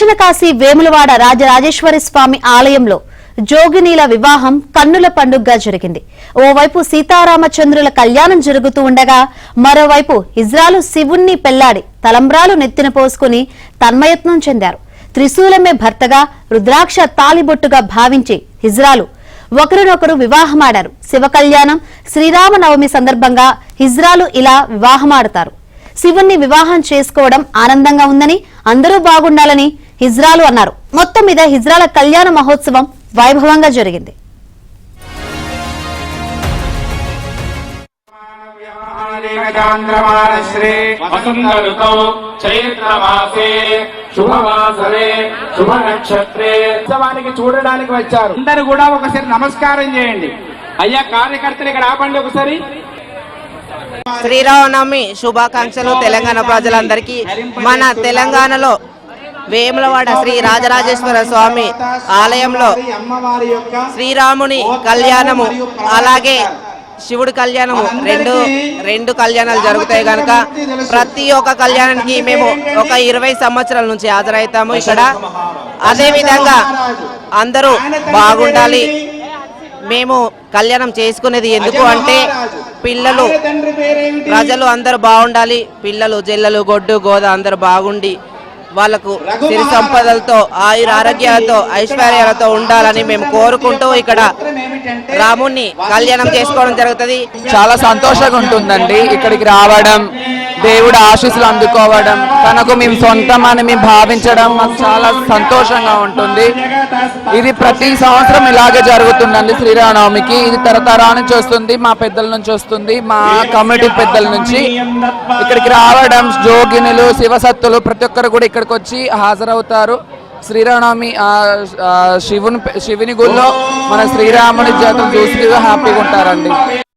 దక్షిణ కాశీ వేములవాడ రాజరాజేశ్వరి స్వామి ఆలయంలో జోగినీల వివాహం కన్నుల పండుగగా జరిగింది. ఓవైపు సీతారామచంద్రుల కళ్యాణం జరుగుతూ ఉండగా మరోవైపు ఇజ్రాలు శివుణ్ణి పెళ్లాడి తలంబ్రాలు నెత్తిన పోసుకుని తన్మయత్నం చెందారు. త్రిశూలమే భర్తగా రుద్రాక్ష తాలిబొట్టుగా భావించి ఇజ్రాలు ఒకరినొకరు వివాహమాడారు. శివ కళ్యాణం శ్రీరామనవమి సందర్భంగా ఇజ్రాలు ఇలా వివాహమాడతారు. శివుణ్ణి వివాహం చేసుకోవడం ఆనందంగా ఉందని, అందరూ బాగుండాలని ఇజ్రాలు అన్నారు. మొత్తం మీద ఇజ్రాల కళ్యాణ మహోత్సవం వైభవంగా జరిగింది. చూడడానికి వచ్చారు అందరూ కూడా ఒకసారి నమస్కారం చేయండి. అయ్యా కార్యకర్తలు ఇక్కడ ఆపండి ఒకసారి. శ్రీరామనవమి శుభాకాంక్షలు తెలంగాణ ప్రజలందరికీ. మన తెలంగాణలో వేములవాడ శ్రీ రాజరాజేశ్వర స్వామి ఆలయంలో శ్రీరాముని కళ్యాణము అలాగే శివుడి కళ్యాణము రెండు కళ్యాణాలు జరుగుతాయి కనుక ప్రతి ఒక్క కళ్యాణానికి మేము ఒక 20 సంవత్సరాల నుంచి హాజరవుతాము ఇక్కడ. అదేవిధంగా అందరూ బాగుండాలి. మేము కళ్యాణం చేసుకునేది ఎందుకు అంటే పిల్లలు ప్రజలు అందరూ బాగుండాలి. పిల్లలు జల్లలు గొడ్డు గోద అందరూ బాగుండి వాళ్ళకు సిరి సంపదలతో ఆయుర ఆరోగ్యాలతో ఐశ్వర్యాలతో ఉండాలని మేము కోరుకుంటూ ఇక్కడ రాముణ్ణి కళ్యాణం చేసుకోవడం జరుగుతుంది. చాలా సంతోషంగా ఉంటుందండి ఇక్కడికి రావడం, దేవుడు ఆశీస్సులు అందుకోవడం, తనకు మేము సొంతమని మేము భావించడం మాకు చాలా సంతోషంగా ఉంటుంది. ఇది ప్రతి సంవత్సరం ఇలాగే జరుగుతుందండి. శ్రీరామనవమికి ఇది తరతరాల నుంచి వస్తుంది, మా పెద్దల నుంచి వస్తుంది, మా కమిటీ పెద్దల నుంచి. ఇక్కడికి రావడం జోగినులు శివసత్తులు ప్రతి ఒక్కరు కూడా ఇక్కడికి వచ్చి హాజరవుతారు. శ్రీరామనవమి శివుని గుళ్ళో మన శ్రీరాముని జాతర చూసి హ్యాపీగా ఉంటారండి.